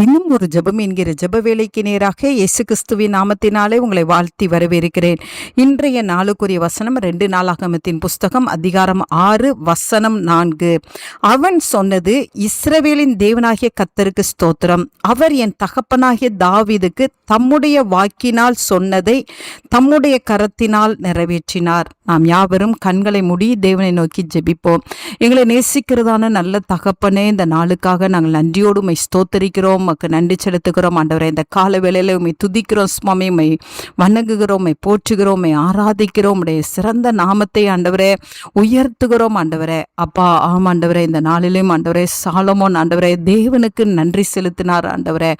இன்னும் ஒரு ஜெபம் என்கிற ஜெப வேலைக்கு நேராக இயேசு கிறிஸ்துவின் நாமத்தினாலே உங்களை வாழ்த்தி வரவேற்கிறேன். இன்றைய நாளுக்குரிய வசனம் 2 நாளாகமத்தின் புஸ்தகம் அதிகாரம் 6 வசனம் 4. அவன் சொன்னது, இஸ்ரவேலின் தேவனாகிய கர்த்தருக்கு ஸ்தோத்திரம். அவர் என் தகப்பனாகிய தாவீதுக்கு தம்முடைய வாக்கினால் சொன்னதை தம்முடைய கரத்தினால் நிறைவேற்றினார். நாம் யாவரும் கண்களை மூடி தேவனை நோக்கி ஜெபிப்போம். எங்களை நேசிக்கிறதான நல்ல தகப்பனே, இந்த நாளுக்காக நாங்கள் நன்றியோடு உம்மை ஸ்தோத்தரிக்கிறோம், உமக்கு நன்றி செலுத்துகிறோம் ஆண்டவரே. இந்த கால வேளையில உம்மை துதிக்கிறோம் சுவாமி, உம்மை வணங்குகிறோம், உம்மை போற்றுகிறோம், உம்மை ஆராதிக்கிறோம். உம்முடைய சிறந்த நாமத்தை ஆண்டவரே உயர்த்துகிறோம் ஆண்டவரே. அப்பா ஆம் ஆண்டவரே, இந்த நாளிலும் ஆண்டவரே சாலமோன் ஆண்டவரே தேவனுக்கு நன்றி செலுத்தினார் ஆண்டவரே.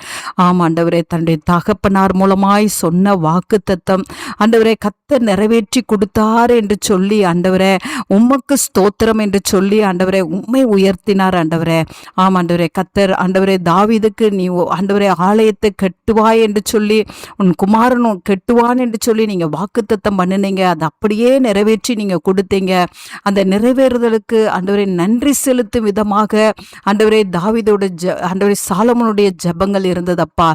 ஆம் ஆண்டவரே, தன்னுடைய தகப்பனார் மூலமாய் சொன்ன வாக்கு தத்தம் ஆண்டவரே கர்த்தர் நிறைவேற்றி கொடுத்தார் என்று சொல்லி ஆண்டவரே உமக்கு ஸ்தோத்திரம் என்று சொல்லி ஆண்டவரே உம்மை உயர்த்தினார் ஆண்டவரே. ஆம் ஆண்டவரே, கர்த்தர் ஆண்டவரே தாவீதுக்கு நீ ஆண்டவரே ஆலயத்தை கட்டுவாய் என்று சொல்லி, உன் குமாரனும் கெட்டுவான் என்று சொல்லி நீங்க வாக்குத்தத்தம் பண்ணினீங்க. அதை அப்படியே நிறைவேற்றி நீங்க கொடுத்தீங்க. அந்த நிறைவேறுதலுக்கு ஆண்டவரே நன்றி செலுத்தும் விதமாக ஆண்டவரே தாவீதோட ஆண்டவரே சாலமோனுடைய ஜெபங்கள் இருந்ததப்பா.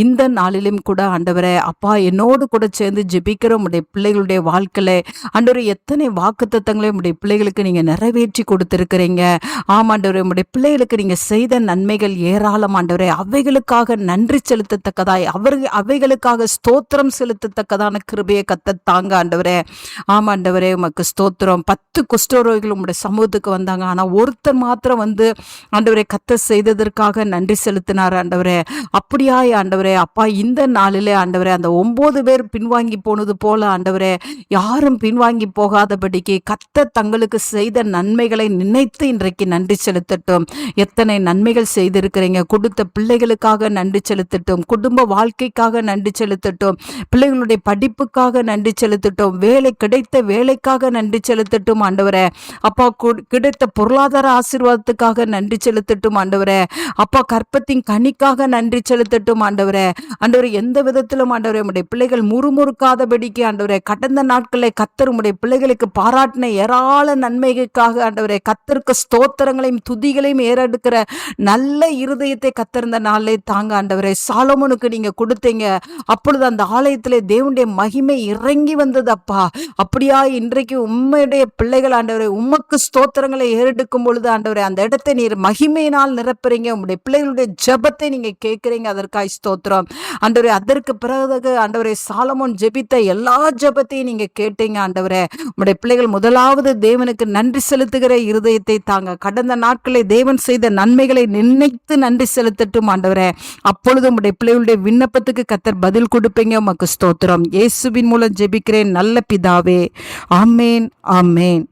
இந்த நாளிலும் கூட ஆண்டவரே அப்பா என்னோடு கூட சேர்ந்து ஜெபிக்கிற உடைய பிள்ளைகளுடைய வாழ்க்கையில ஆண்டவரே எத்தனை வாக்குத்தத்தங்களை உடைய பிள்ளைகளுக்கு நீங்க நிறைவேற்றி கொடுத்திருக்கிறீங்க. ஆமாண்டவரே, உடைய பிள்ளைகளுக்கு நீங்க செய்த நன்மைகள் ஏராளம் ஆண்டவரே. அவைகளுக்காக நன்றி செலுத்தத்தக்கதாய் அவைகளுக்காக ஸ்தோத்திரம் செலுத்தத்தக்கதான கிருபையை கத்தத்தாங்க ஆண்டவரே. ஆமாண்டவரே, உமக்கு ஸ்தோத்திரம். 10 குஷ்டரோகிகள் உங்களுடைய சமூகத்துக்கு வந்தாங்க. ஆனா ஒருத்தர் மாத்திரம் வந்து ஆண்டவரே கத்த செய்ததற்காக நன்றி செலுத்தினார் ஆண்டவரே. அப்படியாய் ஆண்டவரே அப்பா இந்த நாளிலே ஆண்டவரே அந்த 9 பேர் பின்வாங்கி போனது போல ஆண்டவரே யாரும் பின்வாங்கி போகாதபடிக்கு கத்த தங்களுக்கு செய்த நன்மைகளை நினைத்து இன்றைக்கு நன்றி செலுத்தட்டும். எத்தனை நன்மைகள் செய்திருக்கிறீங்க. கொடுத்த பிள்ளைகளுக்காக நன்றி செலுத்தட்டும். குடும்ப வாழ்க்கைக்காக நன்றி செலுத்தட்டும். பிள்ளைகளுடைய படிப்புக்காக நன்றி செலுத்தட்டும். கிடைத்த வேலைக்காக நன்றி செலுத்தட்டும் ஆண்டவரே. அப்பா கிடைத்த பொருளாதார ஆசீர்வாதத்துக்காக நன்றி செலுத்தட்டும் ஆண்டவரே. அப்பா கற்பத்தின் கனிக்காக நன்றி செலுத்தட்டும் ஆண்டவரே. ஆண்டவரே எந்த விதத்திலும் ஆண்டவரே உடைய பிள்ளைகள் முறுமுறுக்காதபடிக்கு ஆண்டவரே கடந்த நாட்களை கத்தர் உடைய பிள்ளைகளுக்கு பாராட்டின ஏராள நன்மைகளுக்காக ஆண்டவரே கத்தருக்கு ஸ்தோத்திரங்களையும் துதிகளையும் ஏறெடுக்கிற நல்ல இருதயத்தை கத்திருந்த நாளே தாங்க ஆண்டவரே. சாலமோனுக்கு நீங்க கொடுத்தீங்க. அப்பொழுது அந்த ஆலயத்திலே தேவனுடைய மகிமை இறங்கி வந்தது அப்பா. அப்படியா இன்றைக்கு உம்முடைய பிள்ளைகள் ஆண்டவரே உமக்கு ஸ்தோத்திரங்களை ஏறெடுக்கும் பொழுது ஆண்டவரே அந்த இடத்தை நீர் மகிமையினால் நிரப்புறீங்க. உங்களுடைய பிள்ளைகளுடைய ஜெபத்தை நீங்க கேட்கிறீங்க. அதற்காக ஸ்தோத்திரம் ஆண்டவரே. அதற்கு பிறகு ஆண்டவரே சாலமோன் ஜெபித்த எல்லா ஜெபத்தையும் நீங்க கேட்டீங்க ஆண்டவரே. உங்களுடைய பிள்ளைகள் முதலாவது தேவனுக்கு நன்றி செலுத்துகிற இருதயத்தை தாங்க. கடந்த நாட்களை தேவன் செய்த நன்மைகளை நினைத்து நன்றி செலுத்தட்டும் ஆண்டவரே. அப்பொழுது உடைய பிள்ளைகளுடைய விண்ணப்பத்துக்கு கர்த்தர் பதில் கொடுப்பீங்க. உமக்கு ஸ்தோத்திரம். இயேசுவின் மூலம் ஜெபிக்கிறேன் நல்ல பிதாவே. ஆமேன், ஆமேன்.